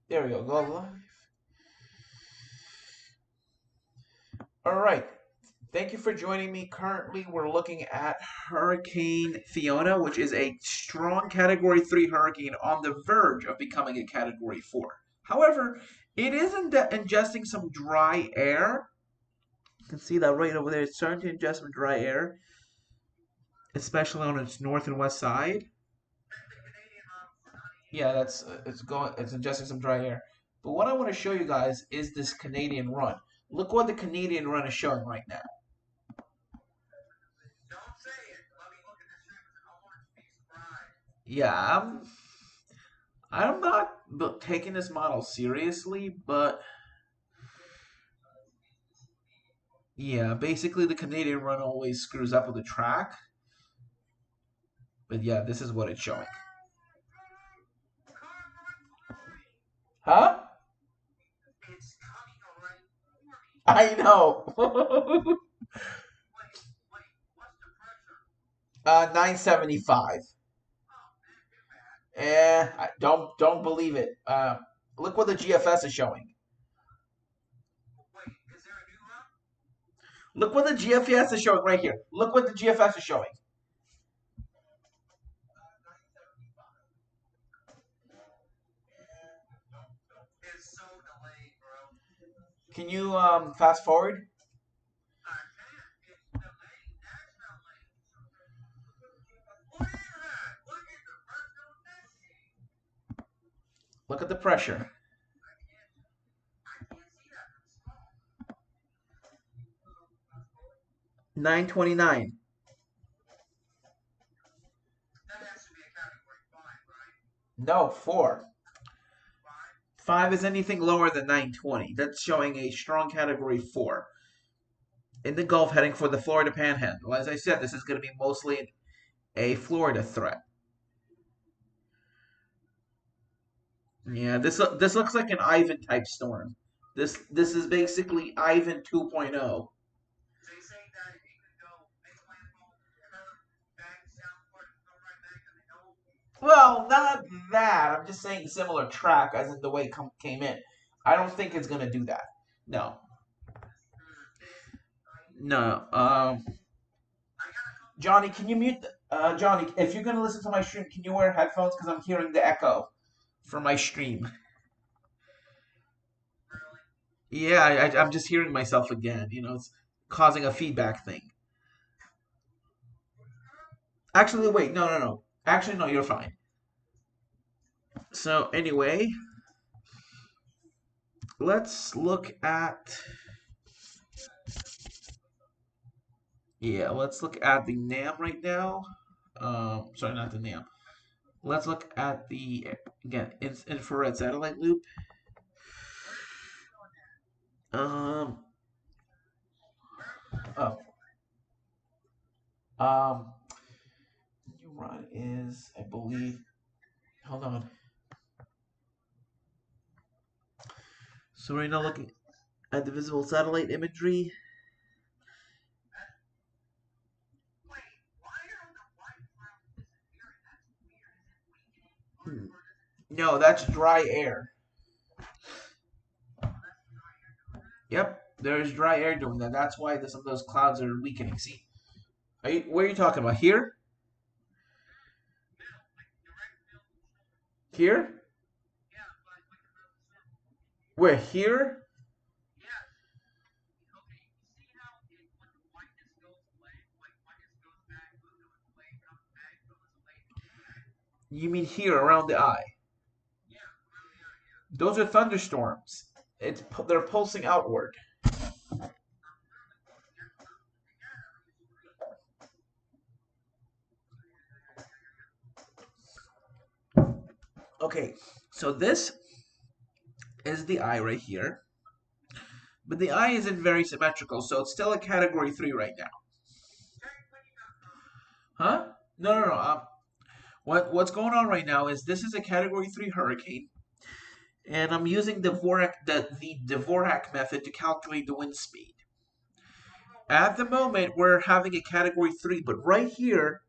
There we go. Go live. All right. Thank you for joining me. Currently, we're looking at Hurricane Fiona, which is a strong Category 3 hurricane on the verge of becoming a Category 4. However, it is ingesting some dry air. You can see that right over there. It's starting to ingest some dry air, especially on its north and west side. Yeah, it's ingesting some dry air. But what I want to show you guys is this Canadian run. Look what the Canadian run is showing right now. Yeah, I'm not taking this model seriously, but yeah, basically the Canadian run always screws up with the track. But yeah, this is what it's showing. Huh? I know. 975. I don't believe it. Look what the GFS is showing. Look what the GFS is showing right here. Look what the GFS is showing. Can you fast forward? Look at the pressure. 929. No, 4. 5 is anything lower than 920. That's showing a strong Category 4. In the Gulf heading for the Florida Panhandle. As I said, this is going to be mostly a Florida threat. Yeah, this looks like an Ivan type storm. This is basically Ivan 2.0. Well, not that. I'm just saying similar track as in the way it came in. I don't think it's gonna do that. No, no. Johnny, can you mute? Johnny, if you're gonna listen to my stream, can you wear headphones? Because I'm hearing the echo from my stream. Yeah, I'm just hearing myself again. You know, it's causing a feedback thing. Actually, wait, no, no, no. Actually, no, you're fine. So anyway, let's look at let's look at the NAM right now. Sorry, not the NAM. Let's look at the again infrared satellite loop. Um, oh, the new run is, I believe. Hold on. So right now, looking at the visible satellite imagery. No, that's dry air. Yep, there's dry air doing that. That's why some of those clouds are weakening. See, where are you talking about? Here? Here? Where? Here? You mean here around the eye? Those are thunderstorms. They're pulsing outward. Okay, so this is the eye right here. But the eye isn't very symmetrical, so it's still a Category 3 right now. Huh? No, no, no. What's going on right now is this is a Category 3 hurricane, and I'm using the Dvorak method to calculate the wind speed. At the moment, we're having a Category 3, but right here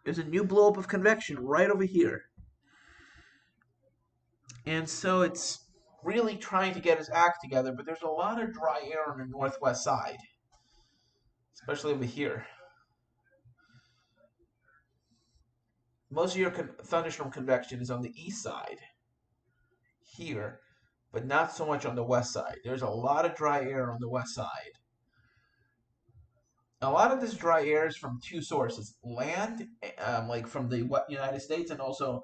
is a new blow-up of convection right over here. And so it's really trying to get its act together, but there's a lot of dry air on the northwest side, especially over here. Most of your thunderstorm convection is on the east side here, but not so much on the west side. There's a lot of dry air on the west side. A lot of this dry air is from two sources: land, like from the United States, and also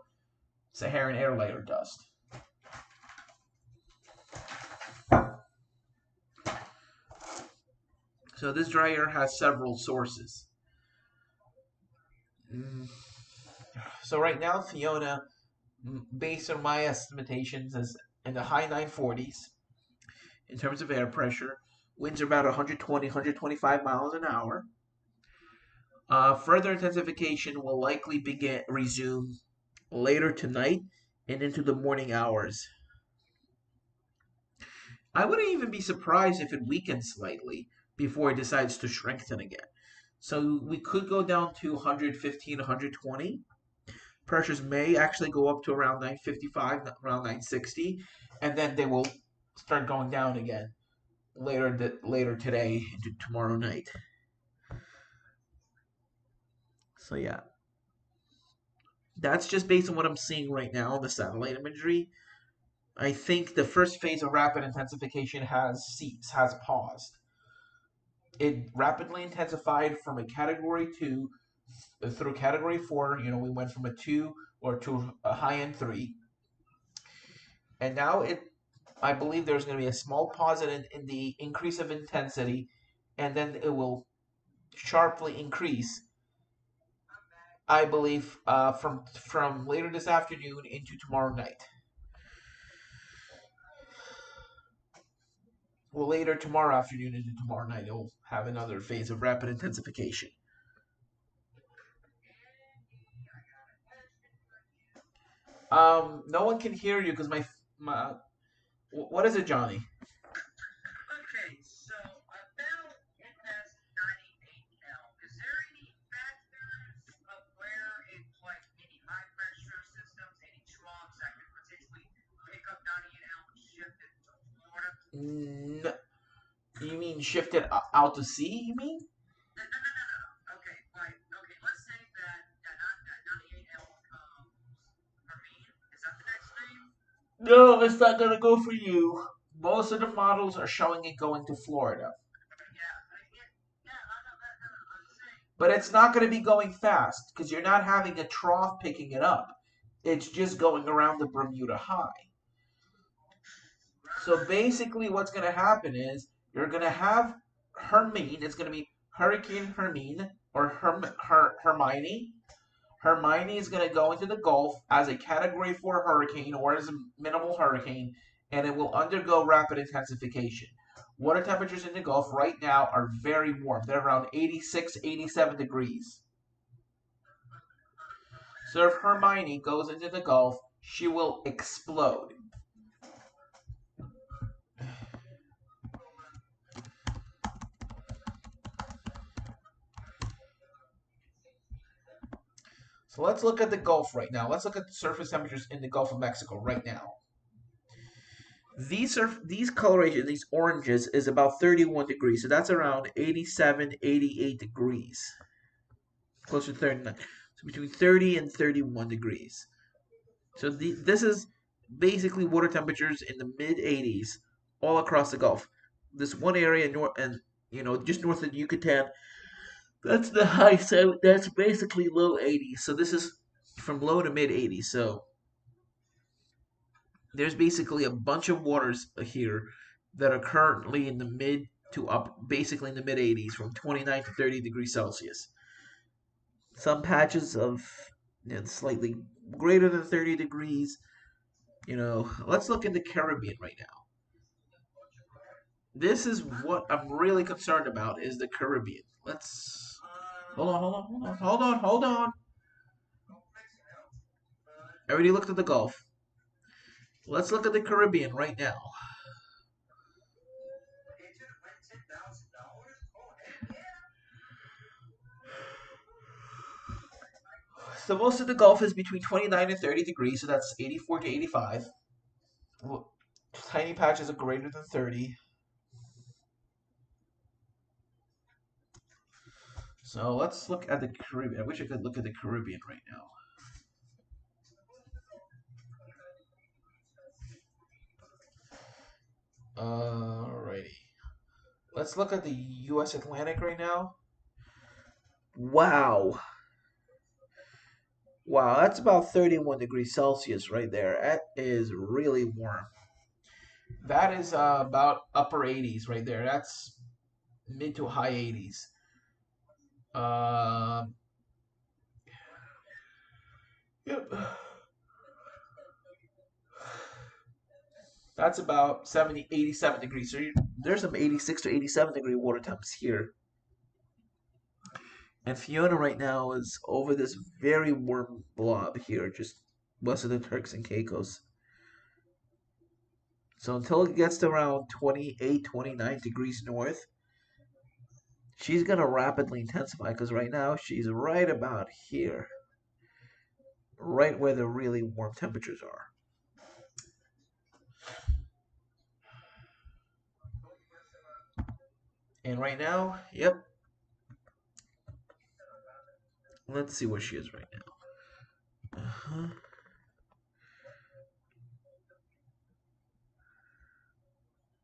Saharan air layer dust. So this dry air has several sources. So right now, Fiona, based on my estimations, is in the high 940s in terms of air pressure. Winds are about 120, 125 miles an hour. Further intensification will likely resume later tonight and into the morning hours. I wouldn't even be surprised if it weakens slightly before it decides to strengthen again. So we could go down to 115, 120. Pressures may actually go up to around 955, around 960, and then they will start going down again later today into tomorrow night. So yeah, that's just based on what I'm seeing right now on the satellite imagery. I think the first phase of rapid intensification has paused. It rapidly intensified from a category 2 through category 4. We went from a 2 or to a high end 3. And now I believe there's going to be a small pause in the increase of intensity, and then it will sharply increase, I believe, from later this afternoon into tomorrow night. Well, later tomorrow afternoon into tomorrow night, it'll have another phase of rapid intensification. No one can hear you because my. What is it, Johnny? Okay, so about it has 98L. Is there any factors of where it's like any high pressure systems, any troughs that could potentially pick up 98L and shift it to Florida? You mean shifted out to sea? You mean? No. Okay, right. Okay, let's say that 98L becomes Hermine. Is that the next name? No, it's not gonna go for you. Most of the models are showing it going to Florida. But it's not going to be going fast because you're not having a trough picking it up. It's just going around the Bermuda High. So basically, what's going to happen is you're going to have Hermine. It's going to be Hurricane Hermine or Hermione. Hermione is going to go into the Gulf as a Category 4 hurricane or as a minimal hurricane, and it will undergo rapid intensification. Water temperatures in the Gulf right now are very warm. They're around 86, 87 degrees. So if Hermione goes into the Gulf, she will explode. So let's look at the Gulf right now. Let's look at the surface temperatures in the Gulf of Mexico right now. These coloration, these oranges, is about 31 degrees. So that's around 87, 88 degrees. Closer to 39. So between 30 and 31 degrees. So this is basically water temperatures in the mid 80s all across the Gulf. This one area just north of Yucatan, that's the high. So that's basically low 80s. So this is from low to mid 80s. So there's basically a bunch of waters here that are currently in the mid to up, basically in the mid 80s, from 29 to 30 degrees Celsius. Some patches of slightly greater than 30 degrees. Let's look in the Caribbean right now. This is what I'm really concerned about is the Caribbean. Let's hold on. I already looked at the Gulf. Let's look at the Caribbean right now. So most of the Gulf is between 29 and 30 degrees, so that's 84 to 85. tiny patches are greater than 30. So let's look at the Caribbean. I wish I could look at the Caribbean right now. Alrighty. Let's look at the U.S. Atlantic right now. Wow. Wow, that's about 31 degrees Celsius right there. That is really warm. That is about upper 80s right there. That's mid to high 80s. Um, yep. That's about 70, 87 degrees. So there's some 86 to 87 degree water temps here. And Fiona right now is over this very warm blob here, just west of the Turks and Caicos. So until it gets to around 28, 29 degrees north, she's going to rapidly intensify because right now she's right about here, right where the really warm temperatures are. And right now, yep, let's see where she is right now. Uh-huh.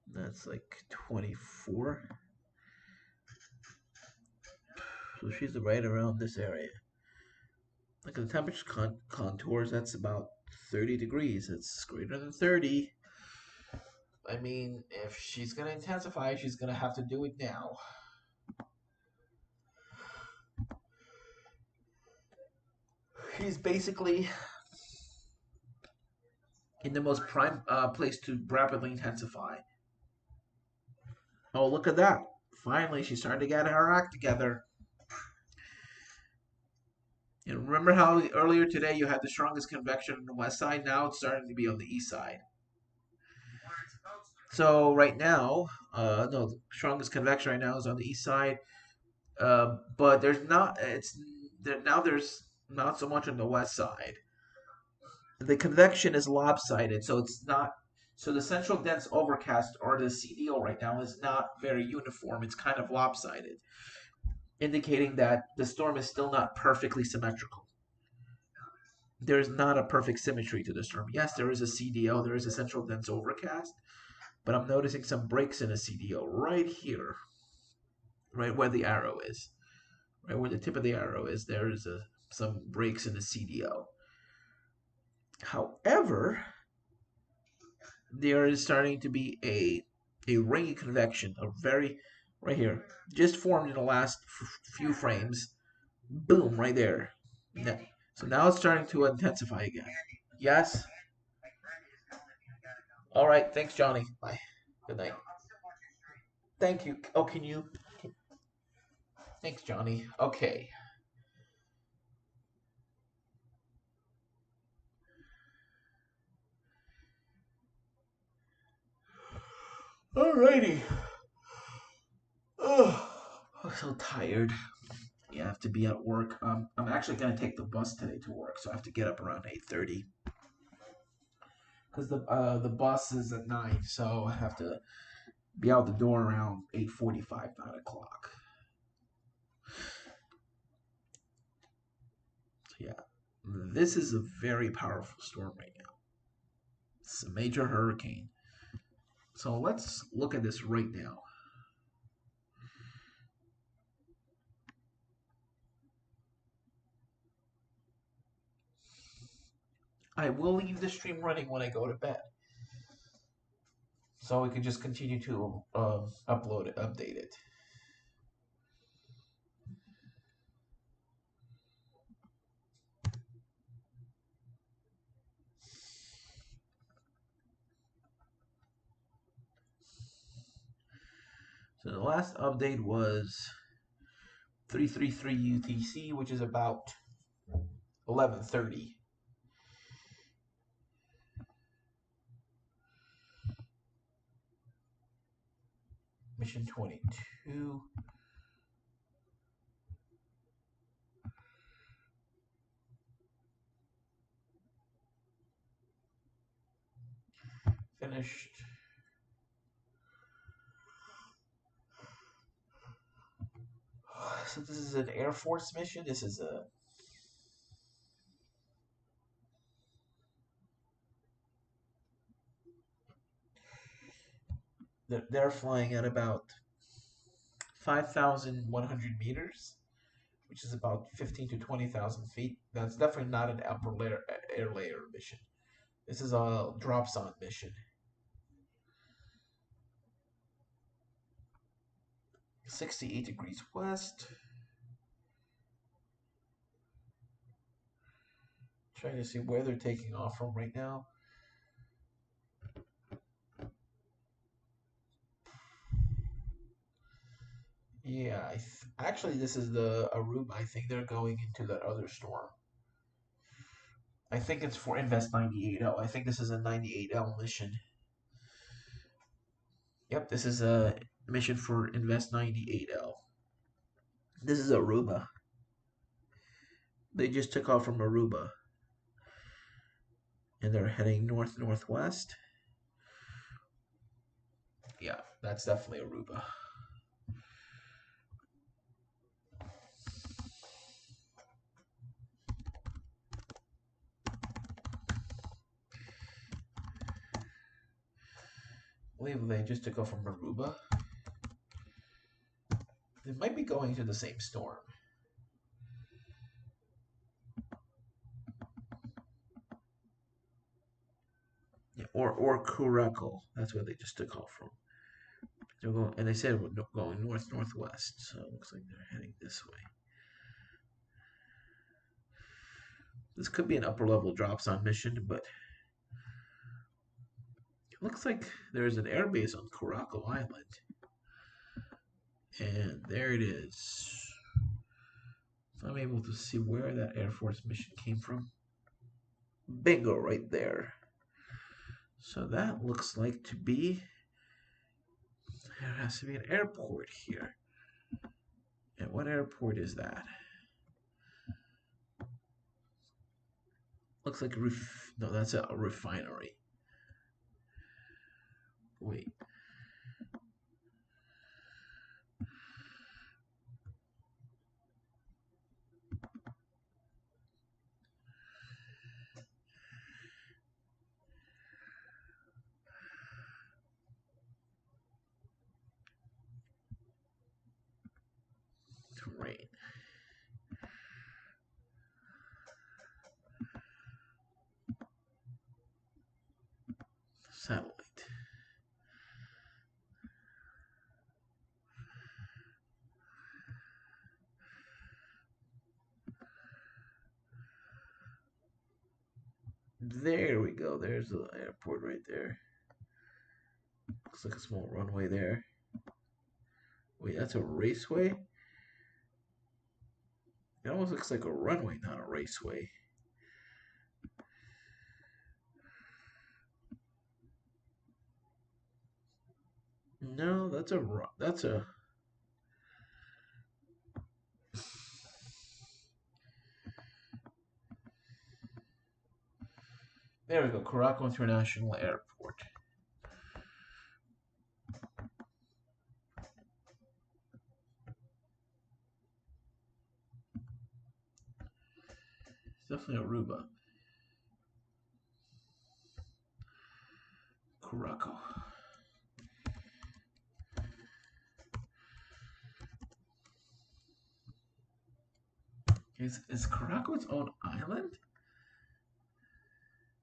That's like 24. So she's right around this area. Look at the temperature contours. That's about 30 degrees. It's greater than 30. I mean, if she's going to intensify, she's going to have to do it now. She's basically in the most prime place to rapidly intensify. Oh, look at that. Finally, she's starting to get her act together. And remember how earlier today you had the strongest convection on the west side? Now it's starting to be on the east side. So right now, no, the strongest convection right now is on the east side. But there's not. It's there now. There's not so much on the west side. The convection is lopsided, so it's not. So the central dense overcast or the CDO right now is not very uniform. It's kind of lopsided, indicating that the storm is still not perfectly symmetrical. There's not a perfect symmetry to the storm. Yes, there is a CDO, there is a central dense overcast, but I'm noticing some breaks in a CDO right here, right where the arrow is, right where the tip of the arrow is. There is some breaks in the CDO. However, there is starting to be a ringy convection, a very right here, just formed in the last few frames. Boom, right there. So now it's starting to intensify again. Yes. All right. Thanks, Johnny. Bye. Good night. Thank you. Oh, can you? Thanks, Johnny. Okay. Alrighty. Oh, I'm so tired. Yeah, I have to be at work. I'm actually gonna take the bus today to work, so I have to get up around 8:30 because the bus is at 9, so I have to be out the door around 8:45, 9 o'clock. So yeah, this is a very powerful storm right now. It's a major hurricane. So let's look at this right now. I will leave the stream running when I go to bed, so we can just continue to upload it, update it. So the last update was 333 UTC, which is about 11:30. Mission 22. finished. So this is an Air Force mission. This is a they're flying at about 5,100 meters, which is about 15 to 20,000 feet. That's definitely not an upper layer air layer mission. This is a drop zone mission. 68 degrees west. Trying to see where they're taking off from right now. Yeah, actually, this is the Aruba. I think they're going into that other storm. I think it's for Invest 98L. I think this is a 98L mission. Yep, this is a mission for Invest 98L. This is Aruba. They just took off from Aruba. And they're heading north-northwest. Yeah, that's definitely Aruba. I believe they just took off from Aruba. They might be going to the same storm. Yeah, or Curacao. That's where they just took off from. They're going, and they said we're going north-northwest, so it looks like they're heading this way. This could be an upper-level drop-zone mission, but it looks like there's an airbase on Curacao Island. And there it is. So I'm able to see where that Air Force mission came from. Bingo, right there. So that looks like to be, there has to be an airport here. And what airport is that? Looks like no, that's a refinery. Wait. Terrain. Satellite. There we go. There's the airport right there. Looks like a small runway there. Wait, that's a raceway? It almost looks like a runway, not a raceway. No, that's a there we go, Curacao International Airport. It's definitely Aruba. Curacao. Is Curacao its own island?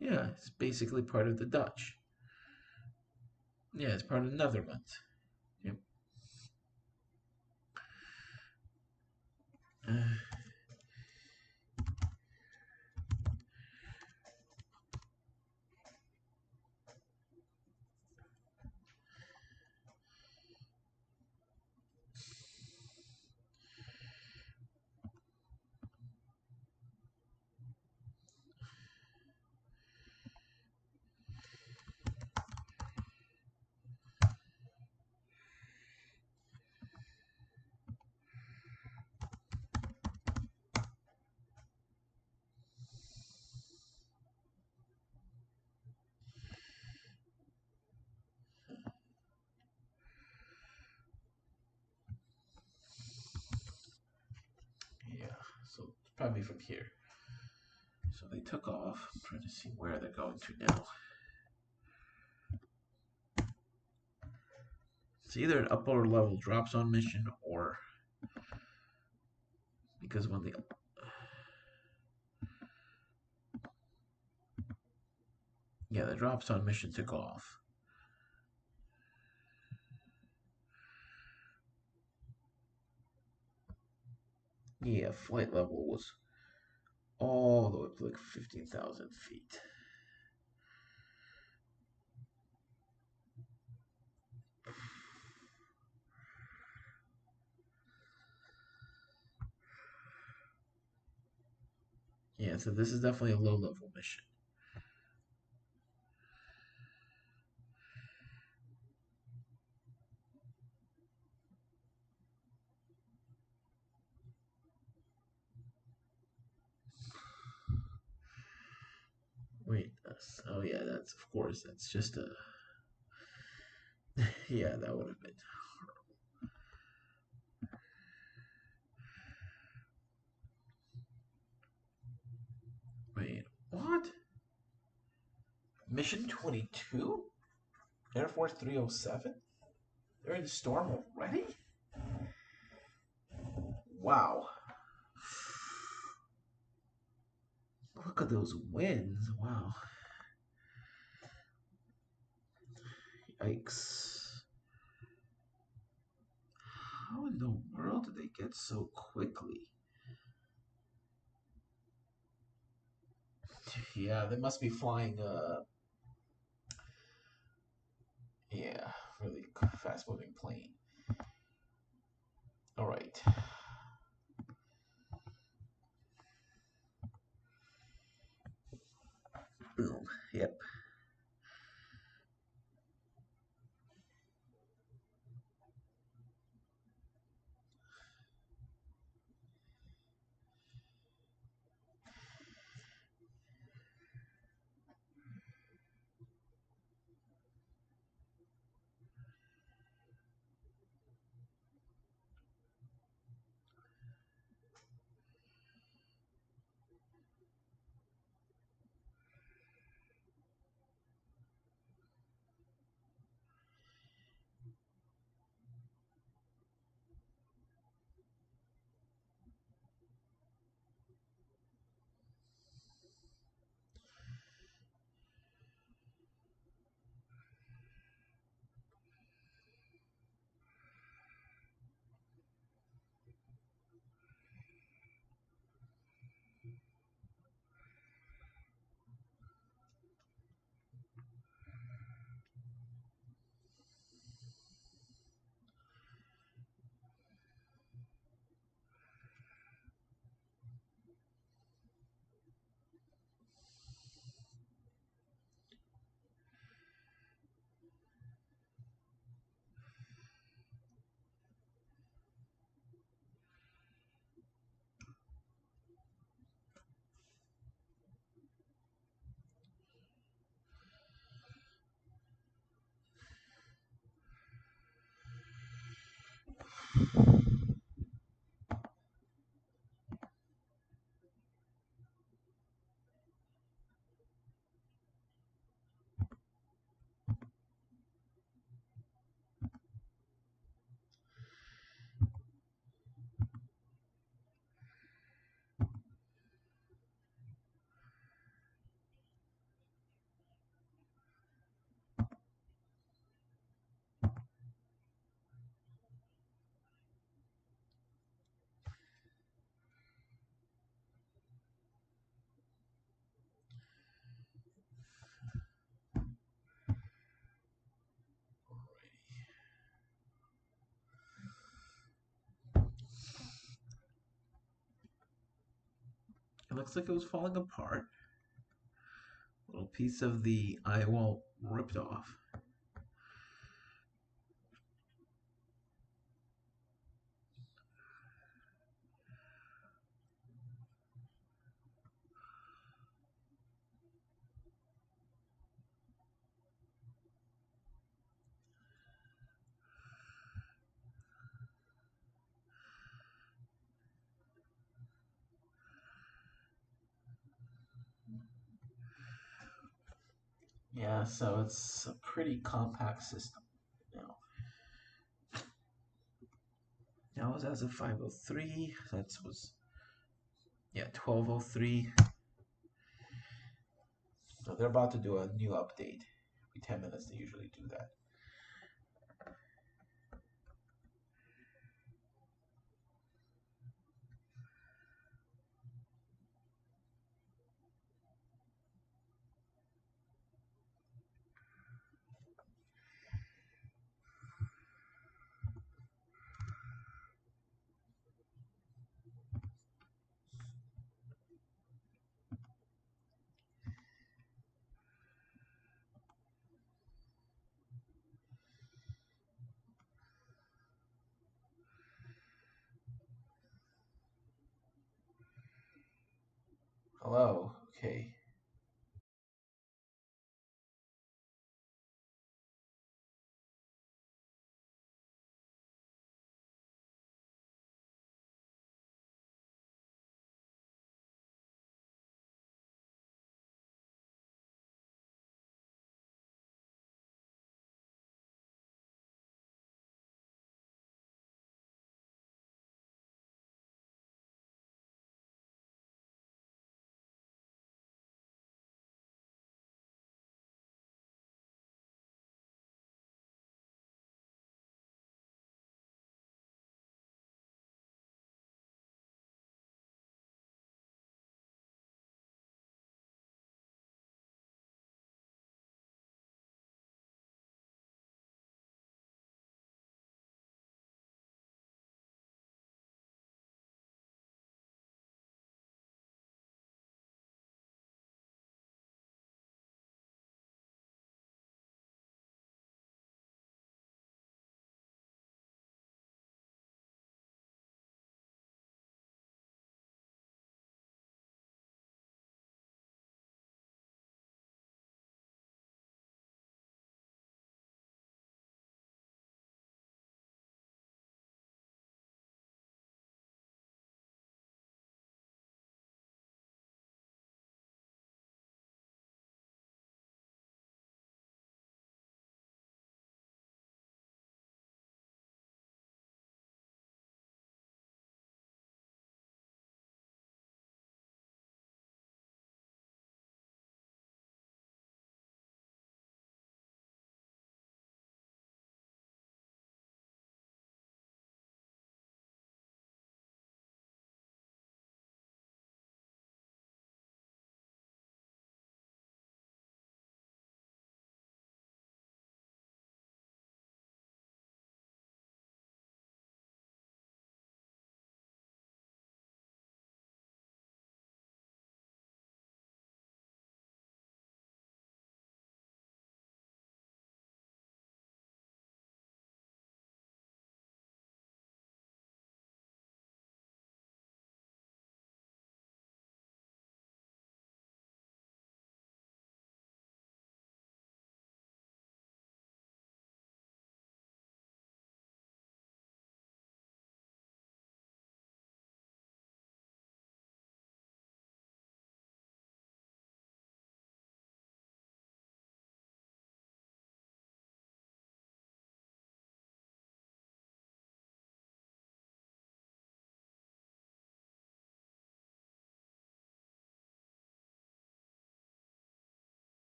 Yeah, it's basically part of the Dutch. Yeah, it's part of the Netherlands. Yep. Probably from here. So they took off. I'm trying to see where they're going to now. It's either an upper level drop zone mission or because when the the drop zone mission took off. Yeah, flight level was all the way up to like 15,000 feet. Yeah, so this is definitely a low level mission. Wait, oh yeah, that's of course, that's just a, yeah, that would have been. Wait, what? Mission 22? Air Force 307? They're in the storm already? Wow. Look at those winds. Wow. Yikes. How in the world did they get so quickly? Yeah, they must be flying yeah, really fast moving plane. All right. Boom. Yep. It looks like it was falling apart. A little piece of the eye wall ripped off. Yeah, so it's a pretty compact system now. That was as of 5:03. That was, yeah, 12:03. So they're about to do a new update. Every 10 minutes they usually do that. Hello. Okay.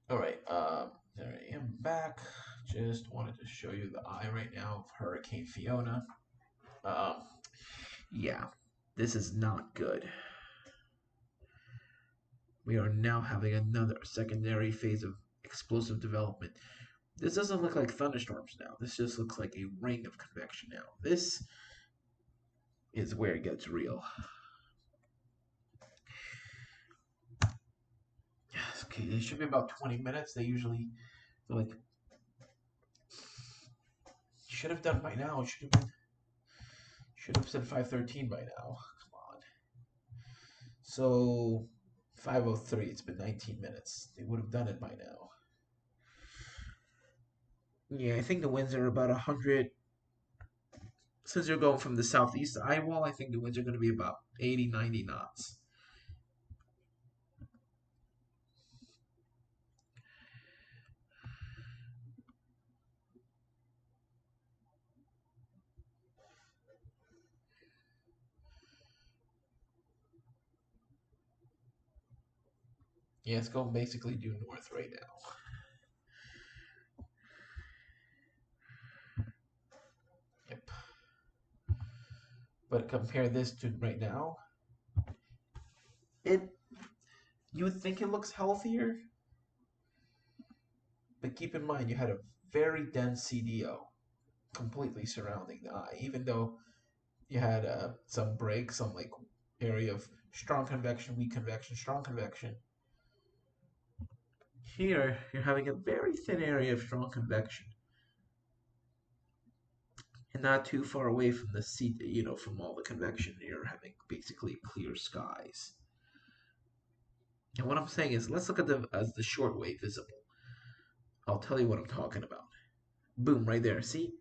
All right. There I am back. Just wanted to show you the eye right now of Hurricane Fiona. Um, yeah, this is not good. We are now having another secondary phase of explosive development. This doesn't look like thunderstorms now. This just looks like a ring of convection now. This is where it gets real. Okay, it should be about 20 minutes. They usually like should have done by now. Should have said 5:13 by now. Come on. So 5:03. It's been 19 minutes. They would have done it by now. Yeah, I think the winds are about 100. Since you're going from the southeast eye wall, I think the winds are going to be about 80, 90 knots. Yeah, it's going basically due north right now. Yep. But compare this to right now, it you would think it looks healthier, but keep in mind you had a very dense CDO completely surrounding the eye, even though you had some breaks, some like area of strong convection, weak convection, strong convection. Here, you're having a very thin area of strong convection, and not too far away from the sea, from all the convection. You're having basically clear skies. And what I'm saying is, let's look at the short wave visible. I'll tell you what I'm talking about. Boom, right there. See?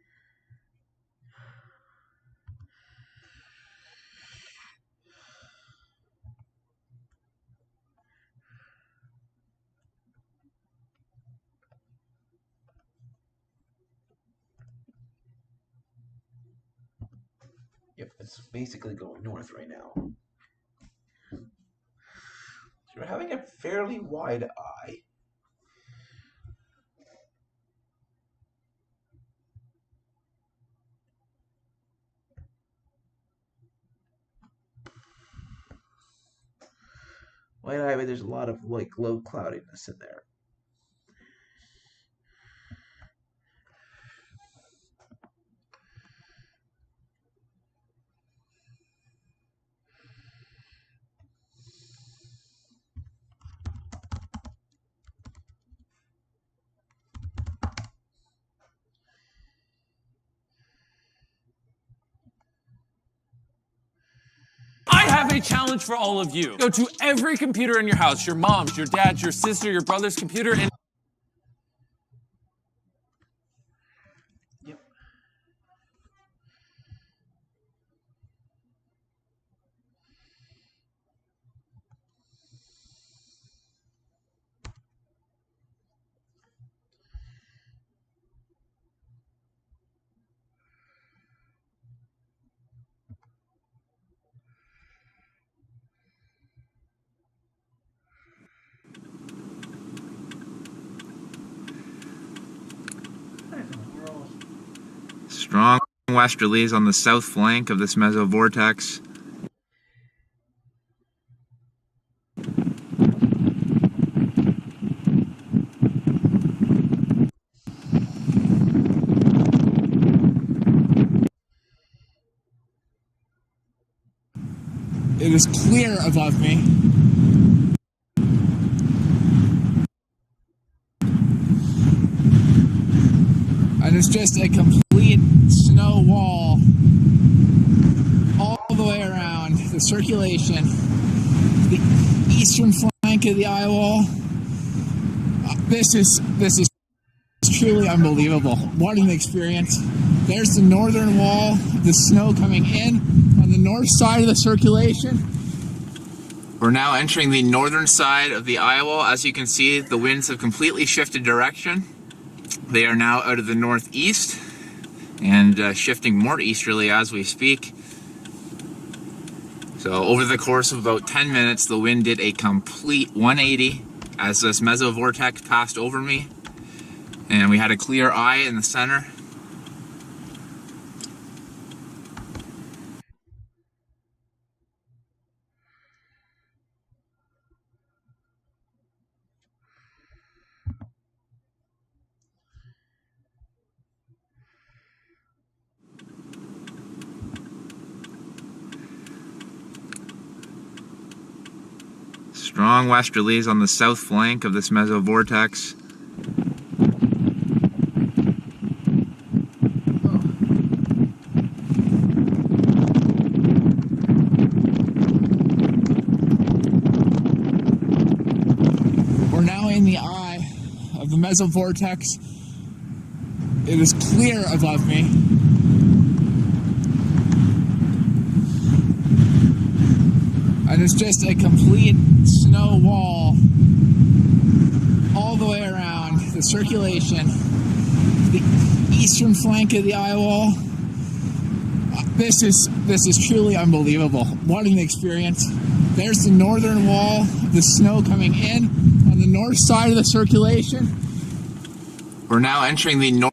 Yep, it's basically going north right now. So you're having a fairly wide eye. Wide eye, but there's a lot of like low cloudiness in there. I have a challenge for all of you. Go to every computer in your house, your mom's, your dad's, your sister, your brother's computer, and Yep. Strong westerlies on the south flank of this mesovortex. it is clear above me. And it's just a complete snow wall all the way around the circulation, the eastern flank of the eye wall. This is truly unbelievable. What an experience. There's the northern wall, the snow coming in on the north side of the circulation. We're now entering the northern side of the eye wall. As you can see, the winds have completely shifted direction. They are now out of the northeast and shifting more easterly as we speak. So over the course of about 10 minutes, the wind did a complete 180 as this mesovortex passed over me. And we had a clear eye in the center. Strong westerlies on the south flank of this mesovortex. We're now in the eye of the mesovortex. It is clear above me. And it's just a complete snow wall all the way around the circulation, the eastern flank of the eye wall. This is truly unbelievable. What an experience. There's the northern wall, the snow coming in on the north side of the circulation. We're now entering the north.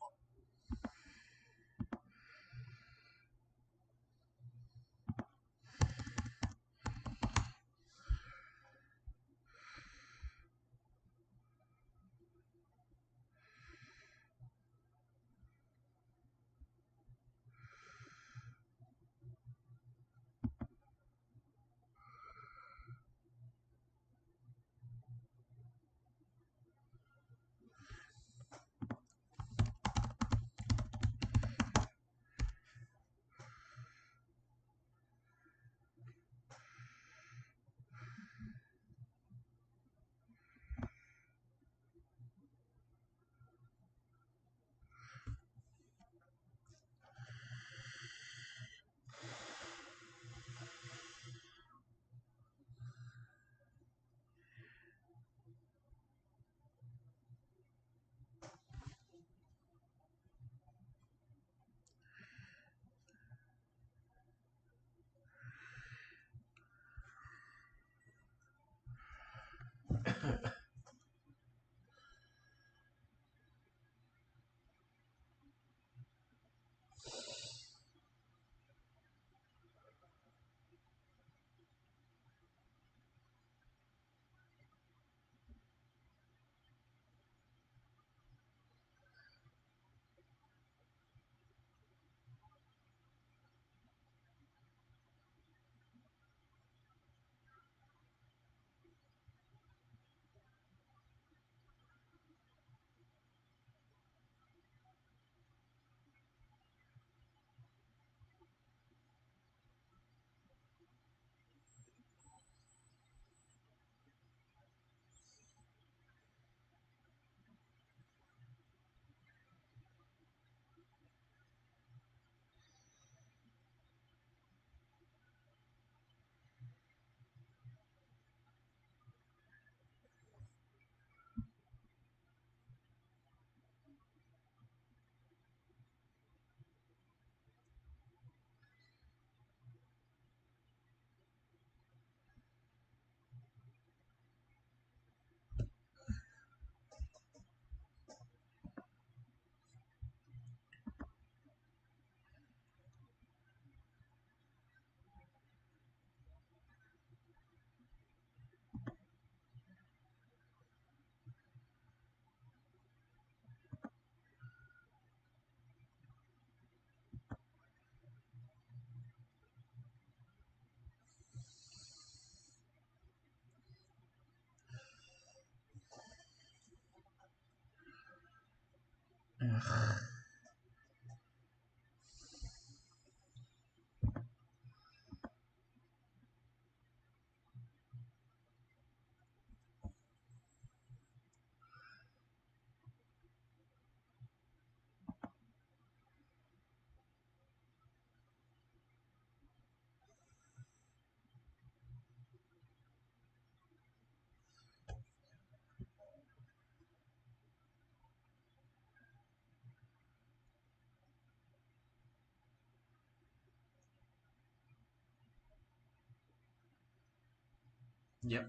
Yep.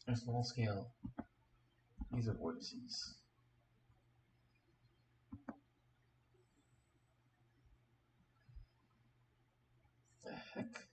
A small scale. These are vortices. The heck?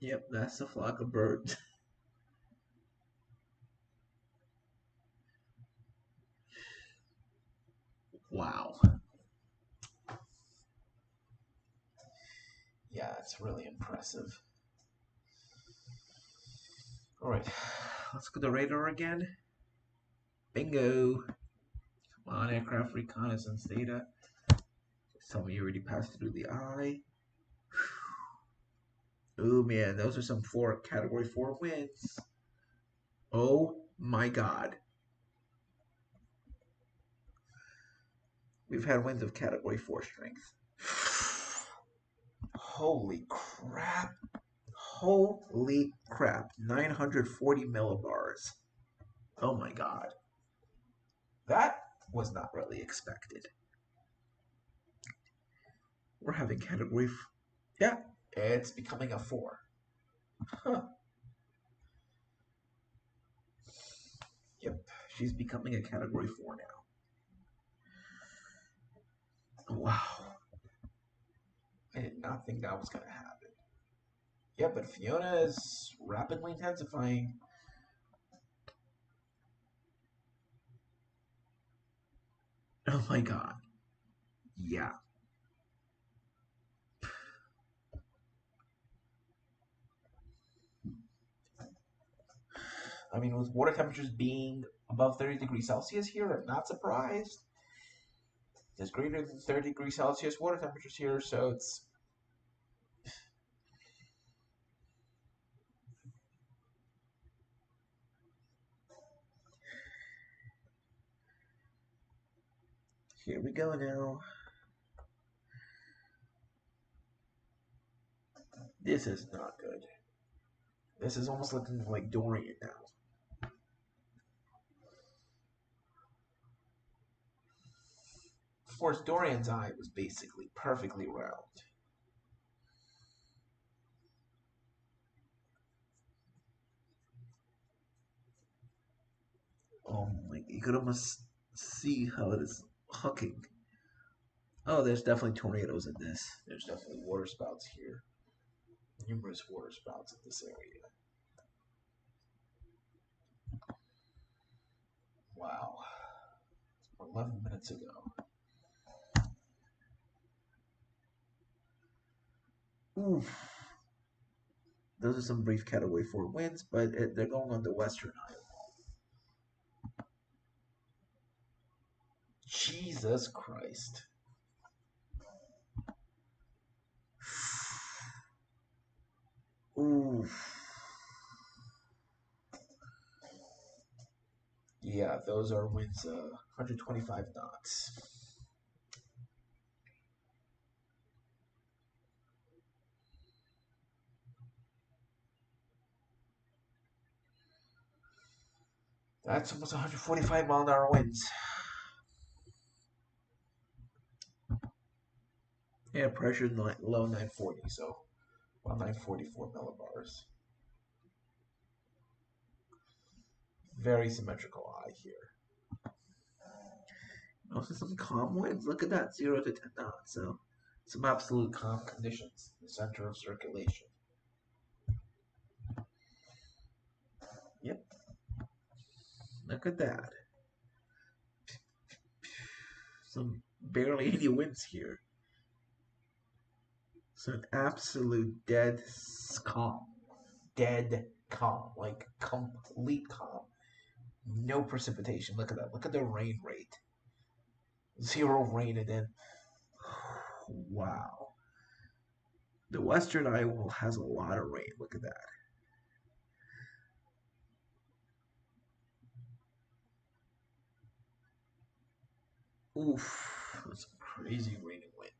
Yep, that's a flock of birds. Wow. Yeah, it's really impressive. All right, let's go to the radar again. Bingo. Come on, aircraft reconnaissance data. Just tell me you already passed through the eye. Oh man, those are some category 4 winds. Oh my god. We've had winds of category 4 strength. Holy crap. Holy crap. 940 millibars. Oh my god. That was not really expected. We're having category. Yeah, it's becoming a 4. Huh. Yep, she's becoming a category 4 now. Wow. I did not think that was going to happen. Yeah, but Fiona is rapidly intensifying. Oh my god. Yeah. I mean, with water temperatures being above 30 degrees Celsius here, I'm not surprised. There's greater than 30 degrees Celsius water temperatures here, so it's. Here we go now. This is not good. This is almost looking like Dorian now. Of course, Dorian's eye was basically perfectly round. Oh my, you could almost see how it is hucking. Oh, there's definitely tornadoes in this. There's definitely water spouts here. Numerous water spouts in this area. Wow. 11 minutes ago. Oof. Those are some brief category 4 winds, but they're going on the western Iowa. Jesus Christ. Oof. Yeah, those are winds 125 knots. That's almost 145 mile an hour winds. Yeah, pressure low 940, so about 944 millibars. Very symmetrical eye here. Also some calm winds. Look at that, 0 to 10 knots. So some absolute calm conditions in the center of circulation. Yep. Look at that. Some barely any winds here. So an absolute dead calm. Dead calm. Like complete calm. No precipitation. Look at that. Look at the rain rate. 0 rain and then wow. The western Iowa has a lot of rain. Look at that. Oof. That's some crazy rain and wind.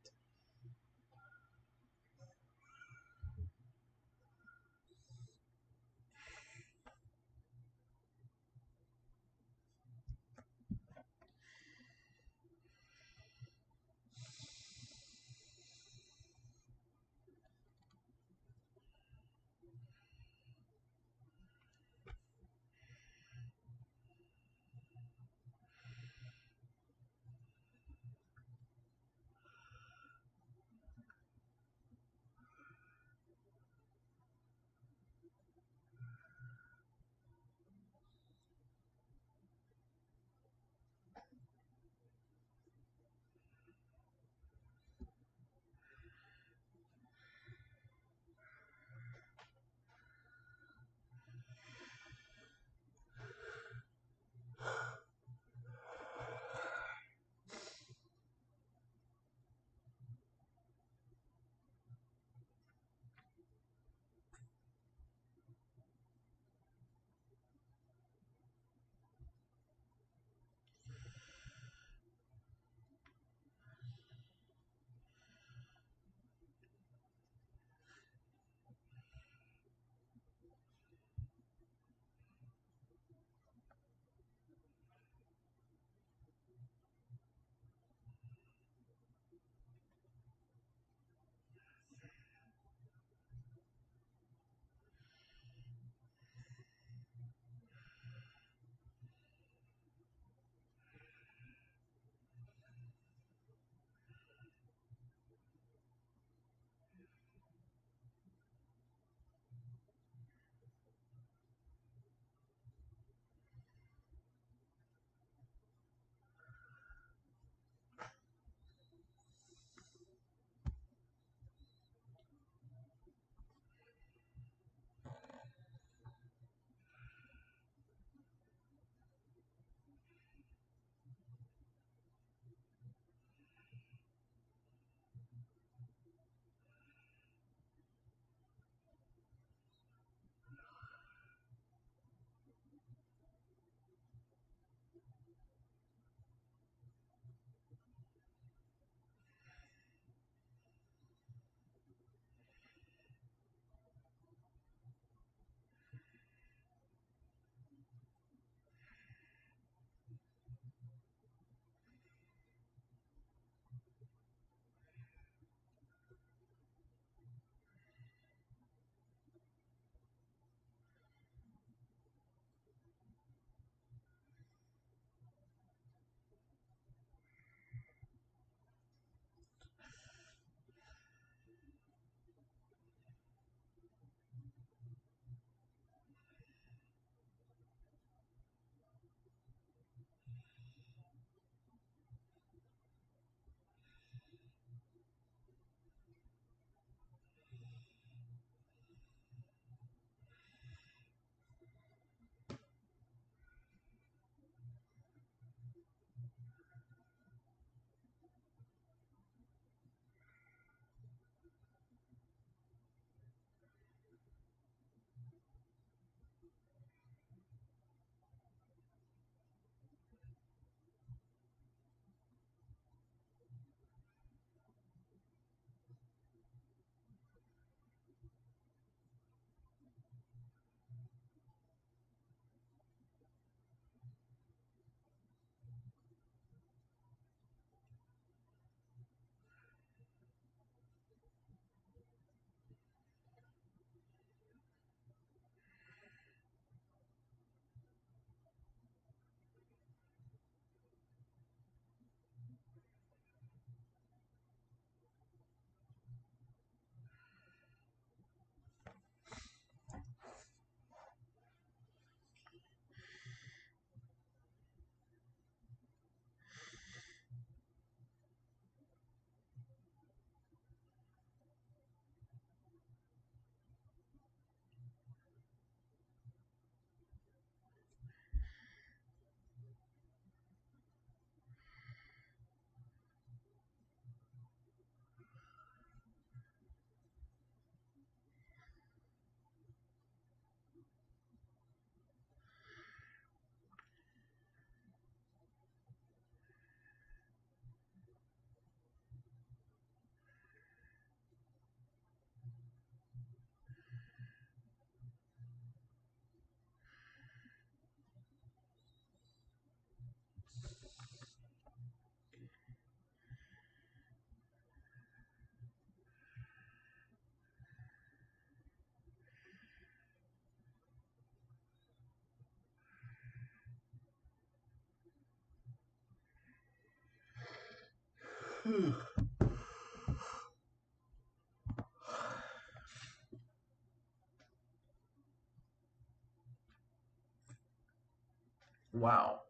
Wow.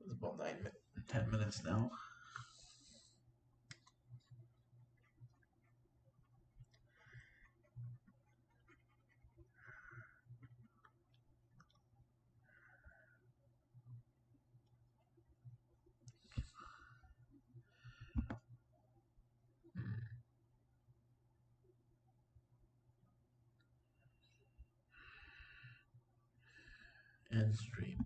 It's about 10 minutes now. End stream.